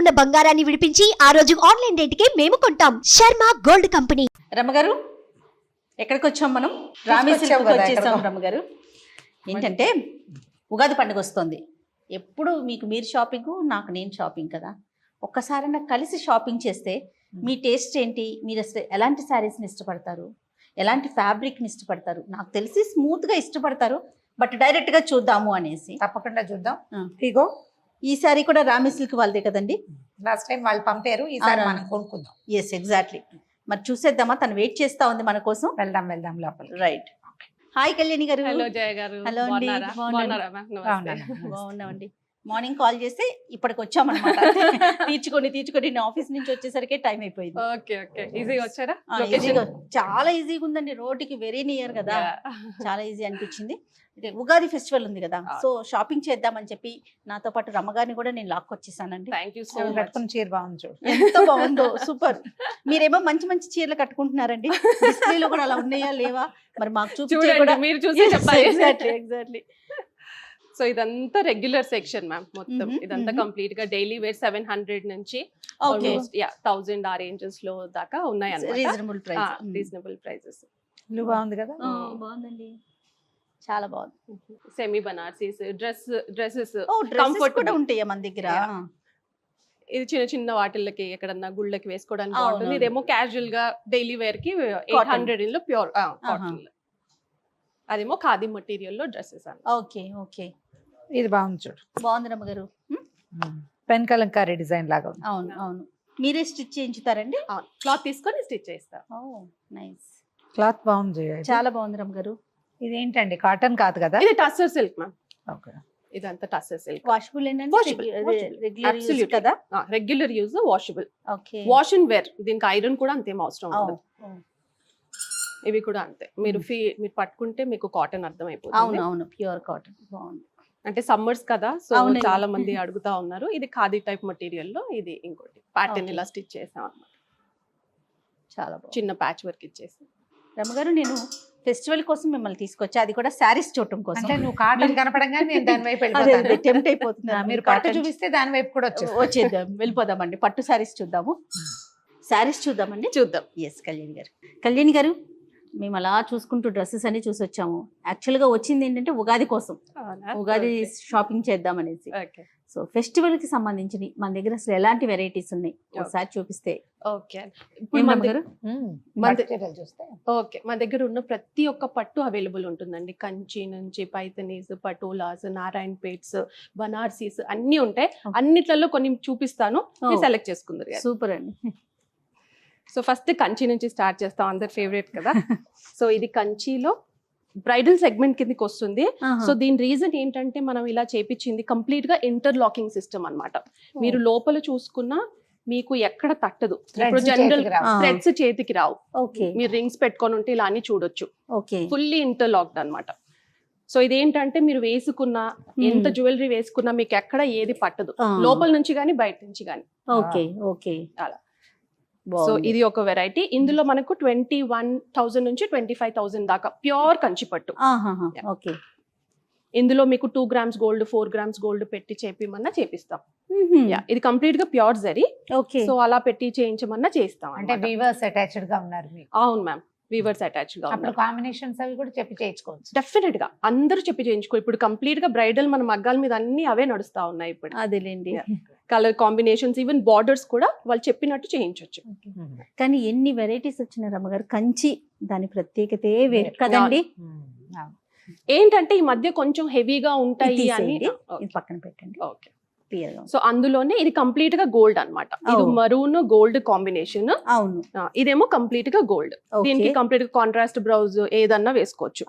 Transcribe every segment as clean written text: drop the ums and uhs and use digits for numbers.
ఉన్న బంగారాన్ని విడిపించి ఆ రోజు ఆన్లైన్ రేటుకే మేము కొంటాం. Sharma gold company. రమ్మగారు ఎక్కడికి వచ్చాం మనం? రామి సిల్క్ వచ్చేసాం. రమ్మగారు ఏంటంటే ఉగాది పండుగ వస్తుంది. ఎప్పుడు మీకు మీరు షాపింగ్, నాకు నేను షాపింగ్ కదా. ఒక్కసారైనా కలిసి షాపింగ్ చేస్తే మీ టేస్ట్ ఏంటి, మీరు అసలు ఎలాంటి శారీస్ని ఇష్టపడతారు, ఎలాంటి ఫ్యాబ్రిక్ని ఇష్టపడతారు? నాకు తెలిసి స్మూత్గా ఇష్టపడతారు, బట్ డైరెక్ట్గా చూద్దాము అనేసి. తప్పకుండా చూద్దాం. ఇగో ఈ సారీ కూడా రామి సిల్క్ వాళ్ళదే కదండి. లాస్ట్ టైం వాళ్ళు పంపారు, ఈసారి మనం కొనుక్కుందాం. Yes exactly. మరి చూసేద్దామా, తను వెయిట్ చేస్తా ఉంది మన కోసం. వెళ్దాం లోపల. రైట్. హాయ్ కళ్యాణి గారు. హలో జయ గారు. హలో అండి. బాగున్నారా మ్యామ్? నమస్తే. బాగున్నామండి. మార్నింగ్ కాల్ చేస్తే ఇప్పటికి వచ్చామన్నమాట. తీర్చుకొని నేను ఆఫీస్ నుంచి వచ్చేసరికి టైం అయిపోయింది. Okay okay. ఈజీగా వచ్చారా? చాలా ఈజీగా ఉందండి, రోడ్డుకి వెరీ నియర్ కదా, చాలా ఈజీ అనిపించింది. ఉగాది ఫెస్టివల్ ఉంది కదా, సో షాపింగ్ చేద్దామని చెప్పి నాతో పాటు రమ్మగారిని కూడా నేను లాక్కొచ్చేసానండి. Thank you so much. కట్టుకున్న చీర బాగుంది చూడు, ఎంత బాగుందో, సూపర్. మీరేమో మంచి మంచి చీరలు కట్టుకుంటున్నారండి. డిస్ప్లేలో కూడా అలా ఉన్నాయా లేవా మరి మాకు చూపించే కూడా మీరు చూసి చెప్పాలి. ఎగ్జాక్ట్లీ. సో ఇదంతా రెగ్యులర్ సెక్షన్ మ్యామ్. మొత్తం ఇదంతా కంప్లీట్ గా డైలీ వేర్ 700 నుంచి 1000 ఆ రేంజెస్ లో దాకా ఉన్నాయి అన్నమాట. Reasonable prices. ఇల్లు బాగుంది కదా. బాగుందండి, చాలా బాగుంది. సెమీ బనార్సీస్ డ్రెస్సెస్ కంఫర్ట్ కూడా ఉంటాయా మన దగ్గర? ఇది చిన్న చిన్న వాటిల్లకి ఎక్కడన్నా గుళ్ళకి వేసుకోవడానికి బాగుంటుంది. ఇదేమో క్యాజువల్ గా డైలీ వేర్ కి 800 లో ప్యూర్ కాటన్. అదేమో ఖాదీ మెటీరియల్ లో డ్రెస్సెస్ అన్న. Okay okay. ఇది బాగుంది చూడు, బాగుంది రమ్మగారు. పెన్ కలంకారీ డిజైన్ లాగా ఉంది. అవును అవును. మీరే స్టిచ్ చేయించుతారండి? క్లాత్ తీసుకొని స్టిచ్ చేస్తా. నైస్. క్లాత్ బాగుంది, చాలా బాగుంది రమ్మగారు. ఇది ఏంటండి, కాటన్ కాదు కదా? ఇది టస్సర్ సిల్క్ మ్యామ్. ఓకే. ఇదంతా టస్సర్ సిల్క్. వాషబుల్ ఏంటంటే కదా, regular use, washable. Okay. Wash and wear. దీనికి ఐరన్ కూడా అంతేం అవసరం ఉండదు. ఇవి కూడా అంతే. మీరు పట్టుకుంటే మీకు కాటన్ అర్థం అయిపోతుంది. అవును అవును, ప్యూర్ కాటన్. బాగుంది. అంటే సమ్మర్స్ కదా, సో చాలా మంది అడుగుతా ఉన్నారు. ఇది ఖాదీ టైప్ మెటీరియల్ లో ఇది ఇంకోటి ప్యాటర్న్ ఇలా స్టిచ్ చేసాం అన్నమాట. చాలా బాగుంది. చిన్న ప్యాచ్ వర్క్ ఇచ్చేసి. రమ్మగారు నేను ఫెస్టివల్ కోసం మిమ్మల్ని తీసుకొచ్చా, అది కూడా శారీస్ చూడటం కోసం. అంటే నువ్వు కాటన్ కనపడంగానే నేను దాని వైపు వెళ్ళిపోతాను. టెంప్ట్ అయిపోతున్నా. మీరు పట్టు చూపిస్తే దాని వైపు కూడా వచ్చేద్దాం, వెళ్ళిపోదామండి. పట్టు శారీస్ చూద్దాము. శారీస్ చూద్దామండి. చూద్దాం. ఎస్ కళ్యాణి గారు మేము అలా చూసుకుంటూ డ్రెస్సెస్ అన్ని చూసి వచ్చాము. యాక్చువల్గా వచ్చింది ఏంటంటే ఉగాది కోసం, ఉగాది షాపింగ్ చేద్దాం అనేసి. సో ఫెస్టివల్ కి సంబంధించి మన దగ్గర అసలు ఎలాంటి వెరైటీస్ ఉన్నాయి ఒకసారి చూపిస్తే. ఓకే. ఓకే, మన దగ్గర ఉన్న ప్రతి ఒక్క పట్టు అవైలబుల్ ఉంటుందండి. కంచి నుంచి పైతనీస్, పటోలాస్, నారాయణ పేట్స్, బనార్సీస్ అన్ని ఉంటాయి. అన్నిట్లలో కొన్ని చూపిస్తాను, సెలెక్ట్ చేసుకుందరు. సూపర్ అండి. సో ఫస్ట్ కంచి నుంచి స్టార్ట్ చేస్తాం, అందరి ఫేవరెట్ కదా. సో ఇది కంచిలో బ్రైడల్ సెగ్మెంట్ కిందకి వస్తుంది. సో దీని రీజన్ ఏంటంటే మనం ఇలా చేపించింది కంప్లీట్ గా ఇంటర్లాకింగ్ సిస్టమ్ అన్నమాట. మీరు లోపల చూసుకున్నా మీకు ఎక్కడ తట్టదు. ఇప్పుడు జనరల్ థ్రెడ్స్ చేతికి రావు. మీరు రింగ్స్ పెట్టుకొని ఉంటే ఇలా అని చూడొచ్చు. ఫుల్లీ ఇంటర్లాక్డ్ అన్నమాట. సో ఇదేంటంటే మీరు వేసుకున్న ఎంత జ్యువెలరీ వేసుకున్నా మీకు ఎక్కడ ఏది పట్టదు, లోపల నుంచి గానీ బయట నుంచి గానీ. అలా. సో ఇది ఒక వెరైటీ. ఇందులో మనకు 21,000 నుంచి 25,000 దాకా ప్యూర్ కంచి పట్టు. ఇందులో మీకు 2 గ్రామ్స్ గోల్డ్, 4 గ్రామ్స్ గోల్డ్ పెట్టి చేపిమన్నా చేపిస్తాం. ఇది కంప్లీట్ గా ప్యూర్ జరీ. సో అలా పెట్టి చేయించమన్నా చేస్తాం. అంటే వీవర్స్ అటాచ్డ్ గా ఉన్నారు మీకు? అవును మ్యామ్, వీవర్స్ అటాచ్డ్ గా ఉన్నారు. కాంబినేషన్స్ అవి కూడా చెప్పి చేయించుకోవచ్చు. డెఫినెట్ గా అందరూ చెప్పి చేయించుకో. ఇప్పుడు కంప్లీట్ గా బ్రైడల్ మన మగ్గాల మీద అన్ని అవే నడుస్తా ఉన్నాయి ఇప్పుడు. అదేలేండి. కలర్ కాంబినేషన్స్, ఈవెన్ బార్డర్స్ కూడా వాళ్ళు చెప్పినట్టు చేయించవచ్చు. కానీ ఎన్ని వెరైటీస్ వచ్చిన రమ్మగారు, కంచి దాని ప్రత్యేకతే వేరు కదండి. ఏంటంటే ఈ మధ్య కొంచెం హెవీగా ఉంటాయి అని పక్కన పెట్టండి. ఓకే. సో అందులోనే ఇది కంప్లీట్ గా గోల్డ్ అన్నమాట. ఇది మరూన్ గోల్డ్ కాంబినేషన్. అవును. ఇదేమో కంప్లీట్ గా గోల్డ్. దీనికి కంప్లీట్ గా కాంట్రాస్ట్ బ్లౌజ్ ఏదన్నా వేసుకోవచ్చు.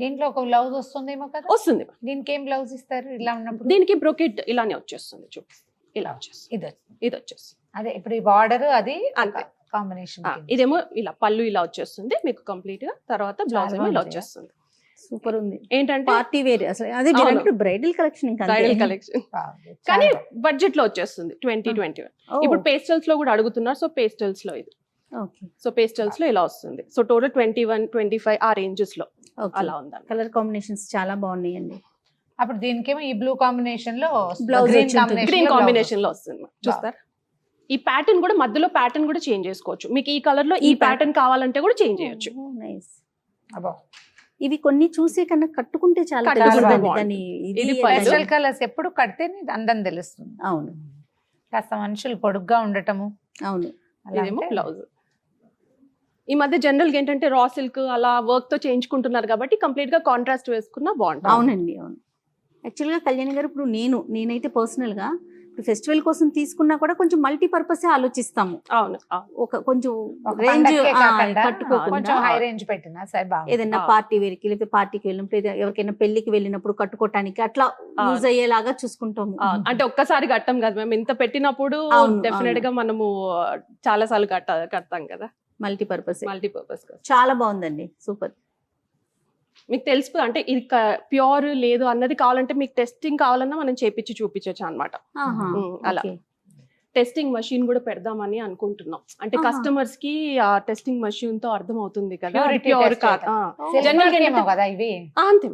దీంట్లో ఒక బ్లౌజ్ వస్తుందేమో కదా? వస్తుంది. దీనికి ఏం బ్లౌజ్ ఇస్తారు ఇలా ఉన్నప్పుడు? దీనికి బ్రోకెట్ ఇలానే వచ్చేస్తుంది. చూ, ఇలా వచ్చేస్తుంది. ఇది వచ్చేస్తుంది. అదే ఇప్పుడు ఈ బార్డర్ అది అంతే కాంబినేషన్. ఇదేమో ఇలా పళ్ళు ఇలా వచ్చేస్తుంది మీకు కంప్లీట్ గా. తర్వాత బ్లౌజ్ ఏమో ఇలా వచ్చేస్తుంది. సూపర్ ఉంది. ఏంటంటే పార్టీ వేర్ అసలు. అదే బ్రైడల్ కలెక్షన్. బ్రైడల్ కలెక్షన్ కానీ బడ్జెట్ లో వచ్చేస్తుంది. 2021. ఇప్పుడు పేస్టల్స్ లో కూడా అడుగుతున్నారు. సో పేస్టల్స్ లో ఇది. సో పేస్టల్స్ లో ఇలా వస్తుంది. సో టోటల్ 21, 25 ఆ రేంజెస్ లో అలా ఉంది. కలర్ కాంబినేషన్స్ చాలా బాగున్నాయండి. అప్పుడు దీనికేమో ఈ బ్లూ కాంబినేషన్ లో Blouse గ్రీన్ వచ్చి ఉంటుంది. గ్రీన్ కాంబినేషన్ లో వస్తుంది చూస్తారా. ఈ ప్యాటర్న్ కూడా మధ్యలో ప్యాటర్న్ కూడా చేంజ్ చేసుకోవచ్చు. మీకు ఈ కలర్ లో ఈ ప్యాటర్న్ కావాలంటే కూడా చేంజ్ చేయొచ్చు. నైస్. అబ్బో ఇవి కొన్ని చూసే కన్నా కట్టుకుంటే చాలా కట్టుకుంటే తెలుస్తుందండి. బాగుంటుంది. దాని ఇది ఇది పళ్ళు. పేస్టల్ కలర్స్ ఎప్పుడు కడితేనే అందం తెలుస్తుంది. అవును కాస్త మనుషులు పొడుగ్గా ఉండటము అవును. అలా ఇదేమో అంటే బ్లౌజ్. ఈ మధ్య జనరల్ గా ఏంటంటే రా సిల్క్ అలా వర్క్ తో చేయించుకుంటున్నారు కాబట్టి కంప్లీట్ గా కాంట్రాస్ట్ వేసుకున్నా బాగుంటుంది. అవునండి అవును. యాక్చువల్గా కళ్యాణి గారు ఇప్పుడు నేనైతే పర్సనల్ గా ఇప్పుడు ఫెస్టివల్ కోసం తీసుకున్నా కూడా కొంచెం మల్టీపర్పస్ ఆలోచిస్తాము. అవును అవును. ఒక కొంచెం ఒక రేంజ్ పండక్కే కాకుండా కట్టుకోకుండా కొంచెం హై రేంజ్ పెట్టినా సరే బాగుంది. ఏదైనా అవును. పార్టీ వేర్కి లేకపోతే పార్టీకి వెళ్ళినప్పుడు ఎవరికైనా పెళ్లికి వెళ్ళినప్పుడు కట్టుకోవటానికి అట్లా యూజ్ అయ్యేలాగా చూసుకుంటాము. అంటే ఒక్కసారి కట్టం కదా మేము, ఇంత పెట్టినప్పుడు అవును, డెఫినెట్ గా మనము చాలా సార్లు కడతాం కదా, మల్టీపర్పస్ మల్టీపర్పస్. చాలా బాగుందండి, సూపర్. మీకు తెలుసు అంటే ఇది ప్యూర్ లేదు అన్నది కావాలంటే మీకు టెస్టింగ్ కావాలన్నా మనం చేపించి చూపించవచ్చు అనమాట. అలా టెస్టింగ్ మషిన్ కూడా పెడదామని అనుకుంటున్నాం. అంటే ఆహా. కస్టమర్స్ కి ఆ టెస్టింగ్ మషిన్ తో అర్థం అవుతుంది కదా Purity ప్యూర్ test కాదు. Silk General mark గా ఏమో కదా ఇవి. అంతే.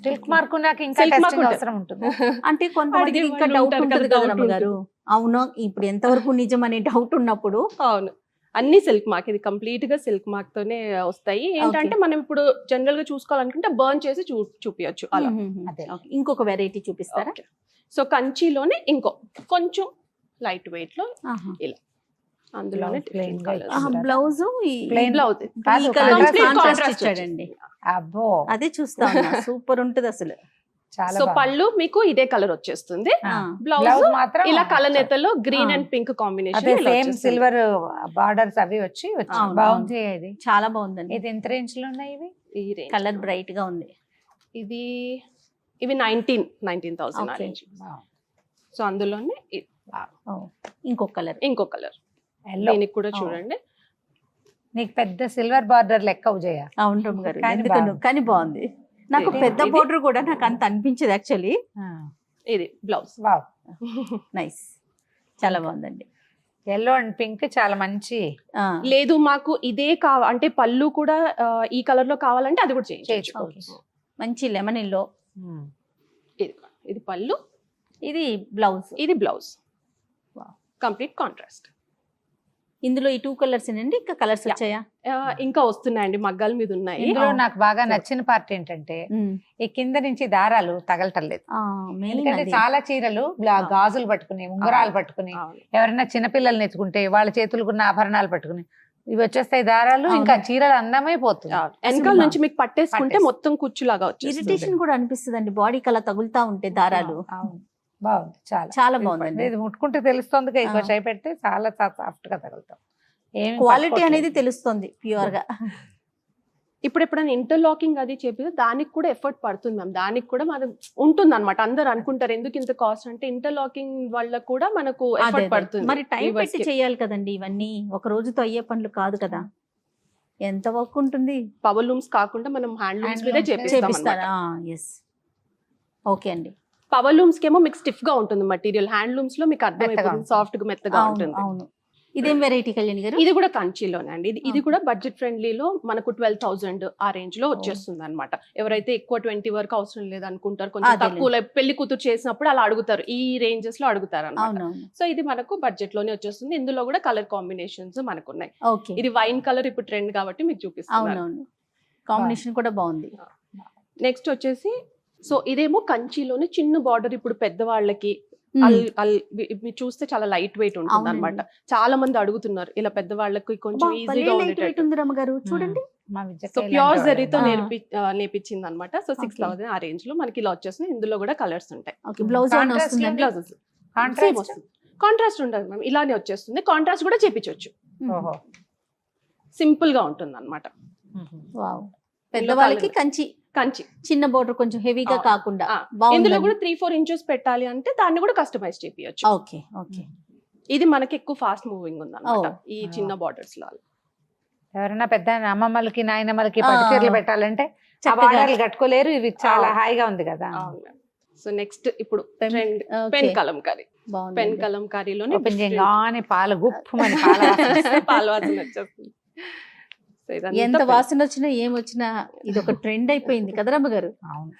సిల్క్ మార్క్ నాకు ఇంకా Silk mark టెస్టింగ్ ఉంటుంది. అవసరం ఉంటుంది. అంటే కొంతమంది అడిగే ఇంకా వాళ్ళు డౌట్ ఉంటారు ఉంటుంది కదా, కదా doubt రమ్మగారు. అవును, ఇప్పుడు ఎంతవరకు నిజం అనే డౌట్ ఉన్నప్పుడు అవును, అన్ని సిల్క్ మార్క్. ఇది కంప్లీట్ గా సిల్క్ మార్క్ తోనే వస్తాయి. ఏంటంటే మనం ఇప్పుడు జనరల్ గా చూసుకోవాలనుకుంటే బర్న్ చేసి చూపించచ్చు అలా. అదే. Okay. ఇంకొక వెరైటీ చూపిస్తారా? సో కంచిలోనే ఇంకో కొంచెం లైట్ వెయిట్ లో ఆహా. అందులోనే Blouse plain గా ఆహా, ఇచ్చారా? బ్లౌజ్ Plain బ్లౌజ్ కాదు, complete కాంట్రాస్ట్ contrast ఇచ్చాడండి. అబ్బో అదే చూస్తా ఉన్నా, సూపర్ ఉంటది అసలు. చాలా సో బాగుంది. పళ్ళు మీకు ఇదే కలర్ వచ్చేస్తుంది. ఆ, బ్లౌజ్ బ్లౌజ్ మాత్రం ఇలా కలనేతలో గ్రీన్ ఆ. అండ్ పింక్ అదే కాంబినేషన్ సేమ్ సిల్వర్ బార్డర్స్ అవి వచ్చి అవును, బాగుంది. ఇది చాలా బాగుందండి. ఇది ఎంత రేంజ్ లో ఉన్నాయి ఇవి? ఈ range. కలర్ బ్రైట్ గా ఉంది. ఇది ఇవి 19,000 Okay. రేంజ్. సో అందులోనే ఇంకొక కలర్. ఇంకో కలర్ ఎల్లో దీనికి కూడా Oh. చూడండి. నీకు పెద్ద సిల్వర్ బార్డర్ లెక్క ఉజయ. అవును రమ్మ గారు, కానీ ఎందుకను బాగుంది. కానీ బాగుంది. నాకు ఇది- పెద్ద ఇది- బోర్డర్ కూడా నాకు అంత అనిపించదు యాక్చువల్లీ. ఇది బ్లౌజ్. వావ్, నైస్, చాలా బాగుందండి. ఎల్లో అండ్ పింక్ చాలా మంచి ఆ, లేదు మాకు ఇదే అంటే పళ్ళు కూడా ఈ కలర్ లో కావాలంటే అది కూడా చేయించు. చేయించుకోవచ్చు. మంచి లెమన్ ఎల్లో. ఇది పళ్ళు, ఇది బ్లౌజ్. ఇది బ్లౌజ్. Wow. Complete contrast. ఇందులో ఈ 2 కలర్స్ ఏనండి, ఇంకా కలర్స్ Yeah. వచ్చాయా? ఇంకా వస్తున్నాయండి, మగ్గాల మీద ఉన్నాయి. ఇందులో నాకు బాగా నచ్చిన పార్ట్ ఏంటంటే ఈ కింద నుంచి దారాలు తగలటం లేదు. ఎందుకంటే చాలా చీరలు గాజులు పట్టుకుని ఉంగరాలు పట్టుకుని అవును. ఎవరైనా చిన్నపిల్లల్ని ఎత్తుకుంటే వాళ్ళ చేతులకున్న ఆభరణాలు పట్టుకుని ఇవి వచ్చేస్తాయి దారాలు. అవును. ఇంకా చీరలు అందమైపోతుంది. అవును. వెనకాల నుంచి మీకు పట్టేసుకుంటే పట్టేసి. మొత్తం కుచ్చులాగా వచ్చేస్తుంది. ఇరిటేషన్ కూడా అనిపిస్తుంది అండి, బాడీకి అలా తగులుతా ఉంటే దారాలు. అవును, బాగుంది చాలా. చాలా బాగుందండి. ఇది ముట్టుకుంటే తెలుస్తుంది, ఇంకో చేయి పెడితే చాలా సాఫ్ట్ గా తగులుతాం. క్వాలిటీ అనేది తెలుస్తుంది ప్యూర్ గా. ఇప్పుడు ఎప్పుడైనా ఇంటర్లాకింగ్ అది చెప్పి దానికి కూడా ఎఫర్ట్ పడుతుంది మ్యామ్. దానికి కూడా మనం ఉంటుంది అనమాట. అందరు అనుకుంటారు ఎందుకు ఇంత కాస్ట్ అంటే ఇంటర్లాకింగ్ వల్ల కూడా మనకు అదే, ఎఫర్ట్ అదే. పడుతుంది. మరి టైం Weavers పెట్టి కి. చేయాలి కదండి, ఇవన్నీ ఒక రోజుతో అయ్యే పనులు కాదు కదా. ఎంత వర్క్ ఉంటుంది. పవర్ లూమ్స్ కాకుండా మనం హ్యాండ్ లూమ్స్ మీదే Handlooms చేపిస్తాం అన్నమాట. చేపిస్తారా? ఎస్, ఓకే అండి. పవర్ లూమ్స్ కేమో మీకు స్టిఫ్ గా ఉంటుంది మెటీరియల్, హ్యాండ్ లూమ్స్ లో మీకు అర్థమైపోతుంది ఉంటుంది. సాఫ్ట్ గా మెత్తగా అవును ఉంటుంది. అవును. ఇదేం వెరైటీ కళ్యాణి గారు? ఇది కూడా కంచిలోనే అండి. ఇది Okay. కూడా బడ్జెట్ ఫ్రెండ్లీలో మనకు 12,000 ఆ రేంజ్ లో వచ్చేస్తుంది అనమాట. ఎవరైతే ఎక్కువ 20 వరకు అవసరం లేదు అనుకుంటారు, కొంచెం అదేలే. తక్కువ పెళ్లి కూతురు చేసినప్పుడు అలా అడుగుతారు, ఈ రేంజెస్ లో అడుగుతారు అనమాట. అవునవును. సో ఇది మనకు బడ్జెట్ లోనే వచ్చేస్తుంది. ఇందులో కూడా కలర్ కాంబినేషన్స్ మనకు ఉన్నాయి. ఓకే, ఇది వైన్ కలర్ ఇప్పుడు ట్రెండ్ కాబట్టి మీకు చూపిస్తాను. అవునవును. కాంబినేషన్ కూడా బాగుంది. నెక్స్ట్ వచ్చేసి సో ఇదేమో కంచిలోనే చిన్న బార్డర్. ఇప్పుడు పెద్దవాళ్ళకి మీరు చూస్తే చాలా లైట్ వెయిట్ ఉంటుంది అనమాట. చాలా మంది అడుగుతున్నారు ఇలా పెద్దవాళ్ళకి కొంచెం ఈజీగా లైట్ వెయిట్ ఉంది రమ్మగారు, చూడండి. మా విద్యకి సో ఇలాంటి ప్యూర్ వాళ్ళు. జరీతో ఆ. నేర్పించింది అనమాట. సో 6,000 ఆ రేంజ్ లో మనకి ఇలా వచ్చేస్తుంది. ఇందులో కూడా కలర్స్ ఉంటాయి. ఓకే, బ్లౌజ్ ఏమైనా Contrast వస్తుందండి? Blouses Contrast? కాంట్రాస్ట్ ఉండదు మ్యామ్, ఇలానే వచ్చేస్తుంది. కాంట్రాస్ట్ కూడా చేపించవచ్చు, ఓహో. సింపుల్ గా ఉంటుంది అనమాట. వావ్. పెద్దవాళ్ళకి కంచి కంచి చిన్న బోర్డర్ కొంచెం హెవీగా ఆ, కాకుండా ఆ. బాగుంది. ఇందులో కూడా 3-4 ఇంచెస్ పెట్టాలి అంటే దాన్ని కూడా కస్టమైజ్ చేపియచ్చు. Okay okay. ఇది మనకి ఎక్కువ ఫాస్ట్ మూవింగ్ ఉంది అనమాట Oh. ఈ చిన్న బార్డర్స్ లో. ఎవరైనా పెద్ద అమ్మమ్మలకి నాయనమ్మలకి ఆ. పట్టు చీరలు పెట్టాలంటే ఆ చక్కగా. బార్డర్లు కట్టుకోలేరు. ఇవి చాలా ఆ. హాయిగా ఉంది కదా. సో నెక్స్ట్ ఇప్పుడు ట్రెండ్ ఓకే. పెన్ కలంకారీ. బాగుంది. పెన్ కలంకారీలోనే ఓపెన్ చేయగానే పాలు గుప్పమని పాల వాసన. పాల వాసన వచ్చేస్తుంది. So ఇదంతా ఎంత pen. వాసన వచ్చినా ఏమొచ్చినా ఇది ఒక ట్రెండ్ అయిపోయింది కదా రమ్మ గారు. అవును.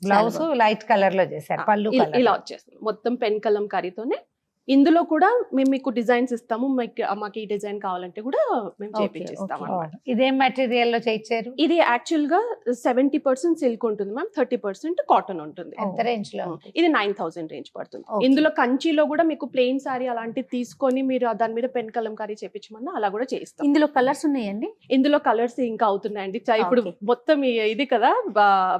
బ్లౌజ్ లైట్ కలర్ లో చేశారు, పళ్ళు ఇలా colour. వచ్చేస్తుంది మొత్తం పెన్ కలం కరీతోనే. ఇందులో కూడా మేము మీకు డిజైన్స్ ఇస్తాము, మాకు ఈ డిజైన్ కావాలంటే కూడా మేము Okay, చేపించిస్తాం okay. అన్నమాట. ఇదేం మెటీరియల్ లో చేయించారు, ఇది యాక్చువల్ గా 70% సిల్క్ ఉంటుంది మ్యామ్, 30% కాటన్ ఉంటుంది. ఎంత రేంజ్ లో ఉంది? ఇది 9,000 రేంజ్ పడుతుంది. Okay. ఇందులో కంచిలో కూడా మీకు ప్లెయిన్ సారీ అలాంటివి తీసుకొని మీరు దాని మీద పెన్ కలంకారీ చేపించమన్నా అలా కూడా చేయిస్తాం. ఇందులో కలర్స్ ఉన్నాయండి? ఇందులో కలర్స్ ఇంకా అవుతున్నాయండి. ఇప్పుడు Okay. మొత్తం ఇది కదా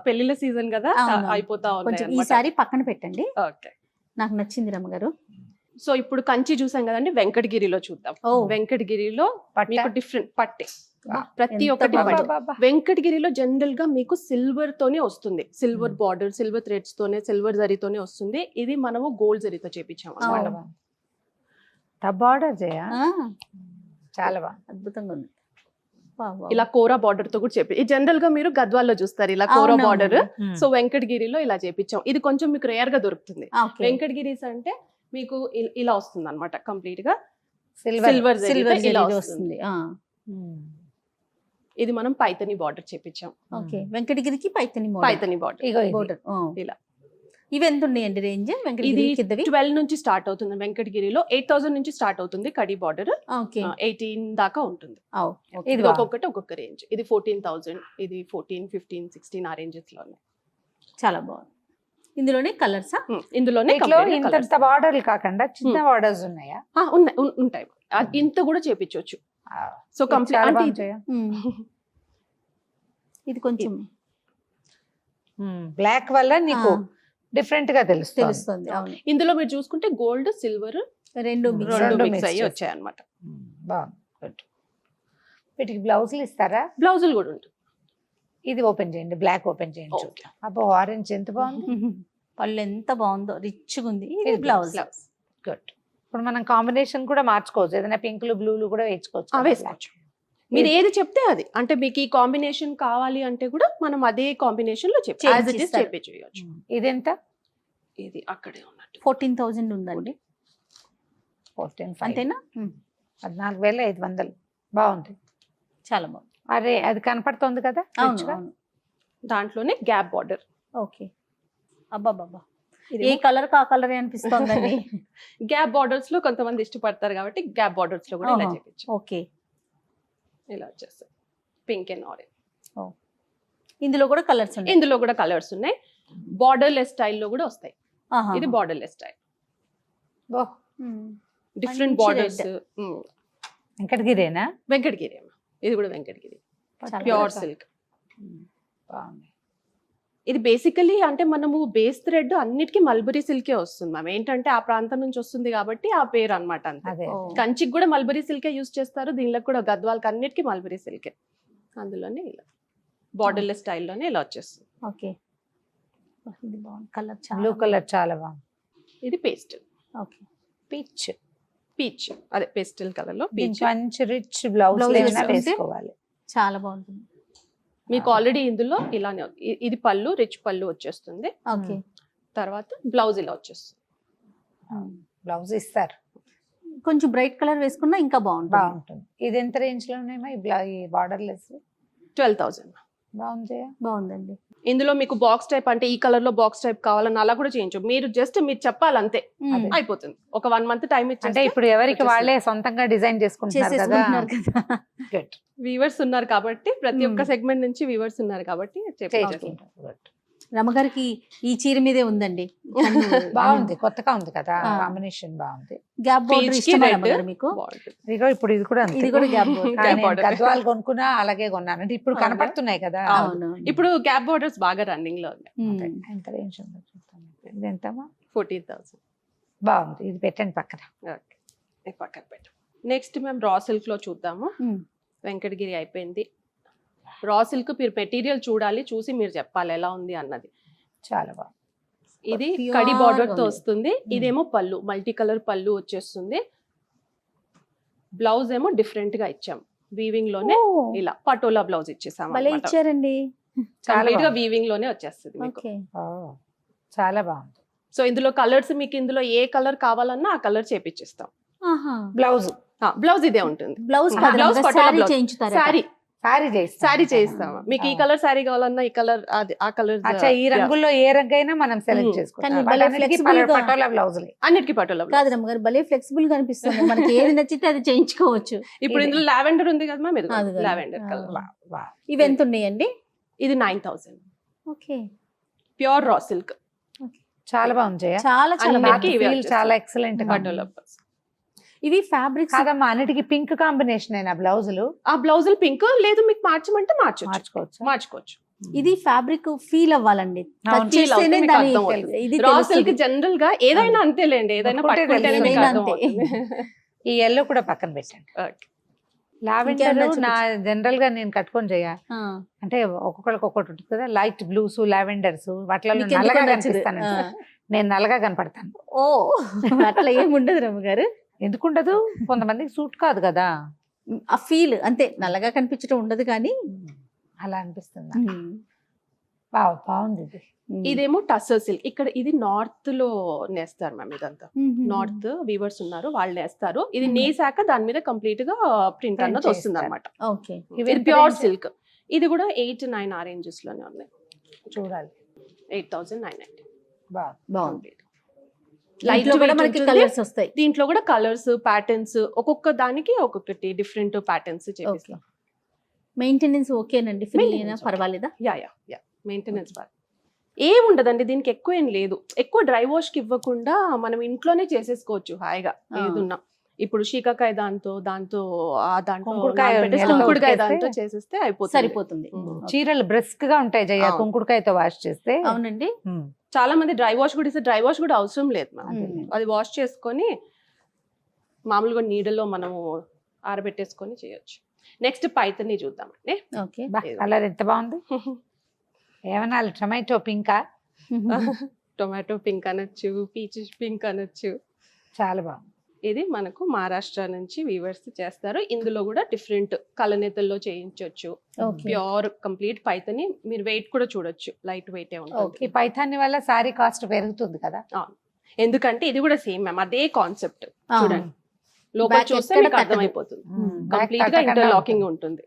పెళ్లిళ్ళ సీజన్ కదా, అవును. అయిపోతా కొంచెం ఈ ఉన్నాయి. సారీ పక్కన పెట్టండి, ఓకే, నాకు నచ్చింది రమ్మగారు. సో ఇప్పుడు కంచి చూసాం కదండి, వెంకటగిరిలో చూద్దాం. ఓ వెంకటగిరిలో పట్ట? మీకు డిఫరెంట్ పట్టే, బా, ప్రతి ఎంత ఒక్కటి బాగుంది. పట్టే. వెంకటగిరిలో జనరల్ గా మీకు సిల్వర్ తోనే వస్తుంది, సిల్వర్ బార్డర్, సిల్వర్ థ్రెడ్స్ తోనే, సిల్వర్ జరీతోనే వస్తుంది. ఇది మనము గోల్డ్ జరీతో చేపించాం అన్నమాట. చాలా బాగుంది. టబ్ ఆర్డర్ చేయా, ఆ, చాలా బాగుంది. అద్భుతంగా ఉంది. Wow, wow. ఇలా కోరా బార్డర్ తో కూడా చేపి, ఇది జనరల్ గా మీరు గద్వాల్లో చూస్తారు ఇలా కోరా అవునవును. బార్డర్. Hmm. సో వెంకటగిరిలో ఇలా చేపించాం. ఇది కొంచెం మీకు రేర్ గా దొరుకుతుంది. ఆ, okay. వెంకటగిరీస్ అంటే మీకు ఇలా వస్తుంది అనమాట, కంప్లీట్ గా సిల్వర్ సిల్వర్ సిల్వర్ ఇలా జరీ వస్తుంది. వస్తుంది. ఆ, ఇది మనం పైతని బార్డర్ చేపించాం, ఓకే. వెంకటగిరికి పైతని పైతని బార్డర్. ఇగో ఇది. బోర్డర్ ఇలా. ఇవి ఎంత ఉన్నాయండి రేంజ్? ఇది వెంకటగిరి కిందవి 12 నుంచి స్టార్ట్ అవుతుంది వెంకటగిరిలో, 8,000 నుంచి స్టార్ట్ అవుతుంది కడి బార్డర్, ఓకే. 18 దాకా ఉంటుంది. ఇది ఇది బాగుంది. ఒక్కొక్కటి ఒక్కొక్క రేంజ్. ఇది 14,000, ఇది 14, 15, 16 ఆ రేంజెస్ లో ఉన్నాయి. చాలా బాగుంది. ఇందులోనే కలర్సా? ఇందులోనే వీటిలో complete ఇంత colours. బార్డర్లు కాకుండా చిన్న బార్డర్స్ ఉన్నాయా? ఉన్నాయి ఉంటాయి. ఇంత కూడా చేపించవచ్చు. సో ఇది చాలా కంప్లీట్ బాగుంటాయా? ఇది కొంచెం బ్లాక్ వల్ల నీకు డిఫరెంట్ గా తెలుస్తుంది. తెలుస్తుంది. అవును, ఇందులో మీరు చూసుకుంటే గోల్డ్, సిల్వర్ రెండు mix. రెండు రెండు మిక్స్ mix అయ్యి చేసి. వచ్చాయి అనమాట. బాగుంది, గుడ్. వీటికి బ్లౌజులు ఇస్తారా? బ్లౌజులు కూడా ఉంటుంది. ఇది ఓపెన్ చేయండి, బ్లాక్ ఓపెన్ చేయండి. Okay. అబ్బో, ఆరెంజ్ ఎంత బాగుంది. పళ్ళు ఎంత బాగుందో, రిచ్గా ఉంది. ఇది ఇది బ్లౌజ్. Blouse good. ఇప్పుడు మనం కాంబినేషన్ కూడా మార్చుకోవచ్చు, ఏదైనా పింకులు బ్లూలు కూడా వేసుకోవచ్చు కదా. వేసుకోవచ్చు. మీరు ఏది చెప్తే అది, అంటే మీకు ఈ కాంబినేషన్ కావాలి అంటే కూడా మనం అదే కాంబినేషన్ లో చేపిస్తారు. చేపించవచ్చు. ఇదెంత? ఇది అక్కడే ఉన్నట్టు 14,000 ఉందండి, 14,500. అంతేనా? 14,500. బాగుంది. చాలా బాగుంది. అరే, అది కనపడుతుంది కదా అవును, రిచ్గా. అవును. దాంట్లోనే గ్యాప్ బార్డర్. ఓకే. అబ్బాబ్బా, ఏ కలర్ కా కలర్ అనిపిస్తోందండి. గ్యాప్ బార్డర్స్ లో కొంతమంది ఇష్టపడతారు కాబట్టి గ్యాప్ బార్డర్స్ లో కూడా ఇలా ఓహో. చేపించు. ఓకే. ఇలా వచ్చేస్తాయి పింక్ అండ్ ఆరెంజ్. ఇందులో కూడా కలర్స్ ఉన్నాయి. ఇందులో కూడా కలర్స్ ఉన్నాయి. బార్డర్లెస్ స్టైల్లో కూడా వస్తాయి. ఆహా. ఇది బార్డర్లెస్ స్టైల్, ఓ, డిఫరెంట్ మంచి బార్డర్స్. వెంకటగిరేనా? వెంకటగిరి అమ్మ, ఇది కూడా వెంకటగిరి చాలా ప్యూర్ బాగుంది. సిల్క్. బాగుంది. ఇది బేసికలీ అంటే మనము బేస్ థ్రెడ్ అన్నిటికీ మల్బరీ సిల్కే వస్తుంది మ్యామ్. ఏంటంటే ఆ ప్రాంతం నుంచి వస్తుంది కాబట్టి ఆ పేరు అన్నమాట. అంతే. అదే ఓ, కంచికి కూడా మల్బరీ సిల్కే యూజ్ చేస్తారు, దీనిలో కూడా గద్వాల్కి అన్నిటికీ మల్బరీ సిల్కే. అందులోనే ఇలా బార్డర్లెస్ స్టైల్లోనే ఇలా వచ్చేస్తుంది. ఓకే. ఇది బాగుంది కలర్, చాలా బ్లూ కలర్ చాలా బాగుంది. ఇది పేస్టల్ ఓకే. పీచ్. పీచ్, అదే పేస్టల్ కలర్ లో పీచ్. దీనికి మంచి రిచ్ బ్లౌజ్ Blouse ఏమైనా వేసుకుంటే వేసుకోవాలి. చాలా బాగుంటుంది. మీకు ఆల్రెడీ ఇందులో ఇలానే ఇది పళ్ళు, రిచ్ పళ్ళు వచ్చేస్తుంది. ఓకే. తర్వాత బ్లౌజ్ ఇలా వచ్చేస్తుంది. బ్లౌజ్ ఇస్తారు, కొంచెం బ్రైట్ కలర్ వేసుకున్నా ఇంకా బాగుంటుంది. బాగుంటుంది. ఇది ఎంత రేంజ్ లో ఉన్నాయమ్మా ఈ బార్డర్లెస్? 12,000. బాగుంది. బాగుందండి. ఇందులో మీకు బాక్స్ టైప్ అంటే ఈ కలర్ లో బాక్స్ టైప్ కావాలని అలా కూడా చేయించు. మీరు జస్ట్ మీరు చెప్పాలి అంతే, అయిపోతుంది. ఒక 1 month టైం అంటే ఇచ్చేస్తే ఇప్పుడు ఎవరికి వాళ్ళే సొంతంగా డిజైన్ చేసుకుంటున్నారు కదా. చేసేసుకుంటున్నారు కదా. గుడ్. వీవర్స్ ఉన్నారు కాబట్టి, ప్రతి ఒక్క సెగ్మెంట్ నుంచి వీవర్స్ ఉన్నారు కాబట్టి చేయించుకుంటారు. Good. రమగారికి ఈ చీర మీదే ఉందండి. బాగుంది, కొత్తగా ఉంది కదా, ఆ. కాంబినేషన్ బాగుంది. గ్యాప్ బోర్డర్ Peach కి ఇష్టమా red. రమగారు మీకు? బాగుంటుంది. ఇదిగో ఇప్పుడు ఇది కూడా అంతే. ఇది కూడా గ్యాప్ బోర్డర్. కానీ నేను border. గద్వాలు కొనుక్కున్నా అలాగే కొన్నాను. అంటే ఇప్పుడు అవునా? కనపడుతున్నాయి కదా. అవును. ఇప్పుడు గ్యాప్ బార్డర్స్ బాగా రన్నింగ్ లో ఉన్నాయి. అదే. ఎంత రేంజ్ ఉందో చూద్దాం. ఇది ఎంతమ్మా? 14,000. బాగుంది, ఇది పెట్టండి పక్కన. ఓకే, ఈ పక్కన పెట్టు. నెక్స్ట్ మేము రా సిల్క్ లో చూద్దాము. వెంకటగిరి అయిపోయింది. రా సిల్క్ మీరు మెటీరియల్ చూడాలి, చూసి మీరు చెప్పాలి ఎలా ఉంది అన్నది. చాలా బాగుంది. ఇది Pure కడి బార్డర్ తో ఉంది. వస్తుంది. ఇదేమో పళ్ళు, మల్టీ కలర్ పళ్ళు వచ్చేస్తుంది. బ్లౌజ్ ఏమో డిఫరెంట్ గా ఇచ్చాం, వీవింగ్ లోనే ఇలా పటోలా బ్లౌజ్ ఇచ్చేసాం. భలే ఇచ్చారండి. కంప్లీట్ గా బాగుంది. వీవింగ్ లోనే వచ్చేస్తుంది మీకు. ఓకే. ఓ, చాలా బాగుంది. సో ఇందులో కలర్స్ మీకు ఇందులో ఏ కలర్ కావాలన్నా ఆ కలర్ చేపించిస్తాం. ఆహా. బ్లౌజ్ బ్లౌజ్ ఇదే ఉంటుంది. Blouse blouse patola sari blouse. చేయించుతారు. సారీ సారీ చేస్తాం. శారీ చేయిస్తాం. మీకు ఈ కలర్ శారీ కావాలన్నా ఈ కలర్ అది ఆ కలర్ అచ్చా, ఈ రంగుల్లో ఏ రంగు అయినా మనం సెలెక్ట్ చేసుకోవచ్చు. కానీ భలే flexible గా- పటోలా బ్లౌజులే. అన్నిటికీ పట్టులో. కాదు రమ్మగారు భలే ఫ్లెక్సిబుల్ గా అనిపిస్తుంది. మనకి ఏది నచ్చితే అది చేయించుకోవచ్చు. ఇప్పుడు ఇందులో లావెండర్ ఉంది కదా మ్యామ్, ఇది అది కదా. Lavender colour. ఇవి ఎంత ఉన్నాయండి? ఇది 9000 ఓకే, ప్యూర్ రా సిల్క్ చాలా బాగుంది జయ. చాలా చాలా అన్నిటికీ బాగుంది. ఇవే Feel వచ్చేస్తాయి. చాలా ఎక్సలెంట్ గా ఉంది. పట్టులో. ఇవి ఫ్యాబ్రిక్స్ కాదమ్మా, అన్నిటికీ పింక్ కాంబినేషన్ అయినా బ్లౌజులు ఆ బ్లౌజులు పింక్ లేదు, మీకు మార్చమంటే మార్చొచ్చు. మార్చుకోవచ్చు. ఇది ఫ్యాబ్రిక్ ఫీల్ అవ్వాలండి. అవును, Touch feel అవుతే చేస్తేనే మీకు దాని అర్థం అవుతుంది. ఇది రా తెలుస్తుంది. సిల్క్ జనరల్ గా ఏదైనా అంతేలేండి, ఏదైనా పట్టుకుంటే పట్టుకుంటేనే మీకు ఏదైనా అర్థం అంతే. అవుతుంది. ఈ ఎల్లో కూడా పక్కన పెట్టండి. Okay. లావెండర్ ఇంకేమన్నా నా జనరల్ గా నేను కట్టుకొని చేయ ఆ, అంటే ఒక్కొక్కరికి ఒక్కొక్కటి ఉంటుంది కదా, లైట్ బ్లూస్ లావెండర్స్ వాటిలో మీకు ఎందుకో నల్లగా నచ్చదు. కనిపిస్తాను. ఆ. నేను నల్లగా కనపడతాను. ఓ అట్లా ఏమి ఉండదు రమ్మగారు. ఎందుకుండదు, కొంతమందికి సూట్ కాదు కదా, ఆ ఫీల్ అంతే, నల్లగా కనిపించడం ఉండదు కానీ అలా అనిపిస్తుంది. బాగుంది ఇది. ఇదేమో టస్సర్ సిల్క్. ఇక్కడ ఇది నార్త్ లో నేస్తారు మ్యామ్. ఇదంతా నార్త్ వీవర్స్ ఉన్నారు, వాళ్ళు నేస్తారు. ఇది నేసాక దాని మీద కంప్లీట్ గా ప్రింట్ అన్నది Print వస్తుంది అనమాట. ఓకే, ఇవి ఇది ప్యూర్ సిల్క్. ఇది కూడా 8-9 ఆ రేంజెస్ లోనే ఉన్నాయి. చూడాలి. 8990. బాగుంది. Light లైట్ లో కూడా weight మనకి ఉంటుంది. కలర్స్ వస్తాయి. దీంట్లో కూడా కలర్స్ ప్యాటర్న్స్, ఒక్కొక్క దానికి ఒక్కొక్కటి డిఫరెంట్ ప్యాటర్న్స్ చేపిస్తాం. మెయింటెనెన్స్ ఓకేనండి, ఫ్రీ అయినా Maintenance okay. పర్వాలేదా? యా మెయింటెనెన్స్ బాగా ఏముండదండి దీనికి. ఎక్కువ ఏం లేదు. ఎక్కువ డ్రై వాష్ కి ఇవ్వకుండా మనం ఇంట్లోనే చేసేసుకోవచ్చు హాయిగా ఏదున్నా. ఇప్పుడు శీకాకాయ దాంతో కుంకుడుకాయ నానబెట్టేసి నెలలో కుంకుడుకాయ ఉతికేస్తే దాంతో చేసేస్తే అయిపోతుంది. సరిపోతుంది. చీరలు బ్రిస్క్ గా ఉంటాయి జయ, అవును. కుంకుడుకాయతో వాష్ చేస్తే. అవునండి. చాలా మంది డ్రై వాష్ కూడా ఇస్తే, డ్రై వాష్ కూడా అవసరం లేదు మనం. అది వాష్ చేసుకొని మామూలుగా నీడలో మనము ఆరబెట్టేసుకొని చేయొచ్చు. నెక్స్ట్ పైతని చూద్దామండి. ఓకే, కలర్ ఎంత బాగుంది. ఏమన్నా టొమాటో పింకా? టొమాటో పింక్ అనొచ్చు, పీచ్ పింక్ అనొచ్చు. చాలా బాగుంది. ఇది మనకు మహారాష్ట్ర నుంచి వీవర్స్ చేస్తారు. ఇందులో కూడా డిఫరెంట్ కలనేతల్లో చేయించవచ్చు. ఓకే. Pure complete Paithani. మీరు వెయిట్ కూడా చూడొచ్చు, లైట్ వెయిట్ ఈ ఉంటుంది. పైథాన్ని వల్ల సారీ కాస్ట్ పెరుగుతుంది కదా. ఎందుకంటే ఇది కూడా సేమ్ మ్యామ్, అదే కాన్సెప్ట్. ఆ. చూడండి, లోపల Back చూస్తే ఎక్కడ మీకు తగ్గదు. అర్థమైపోతుంది. Back కంప్లీట్ గా తగ్గకుండా ఇంటర్లాకింగ్ ఉంటుంది. ఉంటుంది.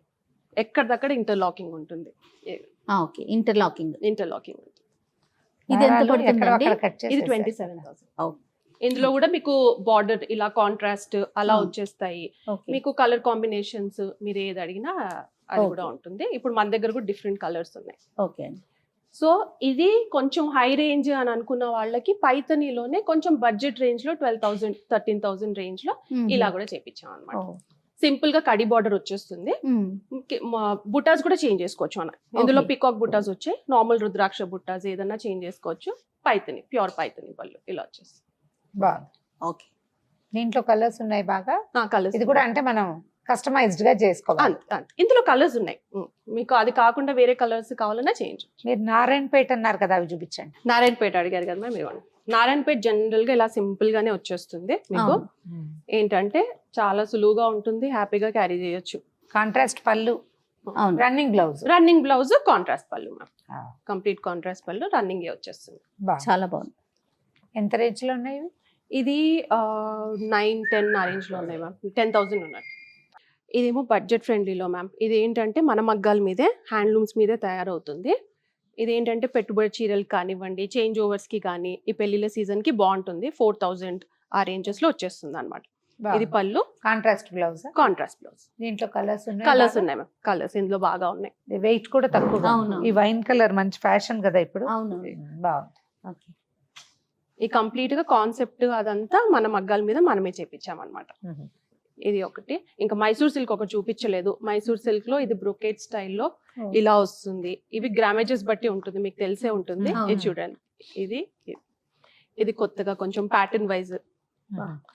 ఎక్కడిదక్కడ ఇంటర్లాకింగ్ ఉంటుంది. Okay, interlocking. ఇంటర్లాకింగ్ ఉంటుంది. ఇది ఎంత దారాలు పడుతుందండి? ఎక్కడో అక్కడ cut ఇది చేసేసారు. 27,000. ఇందులో కూడా మీకు బార్డర్ ఇలా కాంట్రాస్ట్ అలా వచ్చేస్తాయి. ఓకే, మీకు కలర్ కాంబినేషన్స్ మీరు ఏది అడిగినా అది Okay. కూడా ఉంటుంది. ఇప్పుడు మన దగ్గర కూడా డిఫరెంట్ కలర్స్ ఉన్నాయి. ఓకే. సో ఇది కొంచెం హై రేంజ్ అని అనుకున్న వాళ్ళకి పైతనీలోనే కొంచెం బడ్జెట్ రేంజ్ లో 12,000 13,000 రేంజ్ లో ఇలా కూడా చేపించాం అనమాట. సింపుల్ గా కడి బార్డర్ వచ్చేస్తుంది. బుటాస్ కూడా చేంజ్ చేసుకోవచ్చు మనం. ఇందులో Okay. పికాక్ బుటాస్ వచ్చాయి, నార్మల్ రుద్రాక్ష బుటాస్ ఏదైనా చేంజ్ చేసుకోవచ్చు. పైతని ప్యూర్ పైతని పళ్ళు ఇలా వచ్చేసి బాగుంది. ఓకే, దీంట్లో కలర్స్ ఉన్నాయి బాగా. కలర్స్ ఇది కూడా అంటే మనం కస్టమైజ్డ్ గా చేసుకోవాలి. ఇందులో కలర్స్ ఉన్నాయి. మీకు అది కాకుండా వేరే కలర్స్ కావాలన్నా చేంజ్. మీరు నారాయణపేట అన్నారు కదా, అవి చూపించండి. నారాయణపేట అడిగారు కదా మ్యామ్, ఇవ్వండి. నారాయణపేట జనరల్ గా ఇలా సింపుల్ గానే వచ్చేస్తుంది మీకు. ఏంటంటే చాలా సులువుగా ఉంటుంది, హ్యాపీగా క్యారీ చేయొచ్చు. కాంట్రాస్ట్ పళ్ళు, అవును. Running blouse. Running blouse, contrast పళ్ళు మ్యామ్. కంప్లీట్ కాంట్రాస్ట్ పళ్ళు, రన్నింగ్ వచ్చేస్తుంది. చాలా బాగుంది. ఎంత రేంజ్ లో ఉన్నాయి ఇవి? ఇది 9-10 ఆ రేంజ్ లో ఉన్నాయి మ్యామ్. 10,000 ఉన్నాయి. ఇదేమో బడ్జెట్ ఫ్రెండ్లీలో మ్యామ్. ఇది ఏంటంటే మన మగ్గాల మీదే, హ్యాండ్లూమ్స్ మీదే తయారవుతుంది. ఇదేంటంటే పెట్టుబడి చీరలు కానివ్వండి, చేంజ్ ఓవర్స్ కి కానీ, ఈ పెళ్లిళ్ళ సీజన్ కి బాగుంటుంది. 4,000 ఆ రేంజెస్ లో వచ్చేస్తుంది అనమాట. ఇది పళ్ళు, కాంట్రాస్ట్ బ్లౌజ్. Contrast blouse. దీంట్లో కలర్స్ ఉన్నాయి. కలర్స్ ఉన్నాయి మ్యామ్. కలర్స్ ఇందులో బాగా ఉన్నాయి. వెయిట్ కూడా తక్కువ. అవును. ఈ వైన్ కలర్ మంచి ఫ్యాషన్ కదా ఇప్పుడు. అవును. బాగుంది. ఓకే, ఈ కంప్లీట్ గా కాన్సెప్ట్ అదంతా మన మగ్గాల మీద మనమే చేపించాం అనమాట. ఇది ఒకటి. ఇంకా మైసూర్ సిల్క్ ఒకటి చూపించలేదు. మైసూర్ సిల్క్ లో ఇది బ్రొకేట్ స్టైల్లో ఇలా వస్తుంది. ఇవి గ్రామేజెస్ బట్టి ఉంటుంది, మీకు తెలిసే ఉంటుంది. ఇది చూడండి, ఇది కొత్తగా కొంచెం ప్యాటర్న్ వైజ్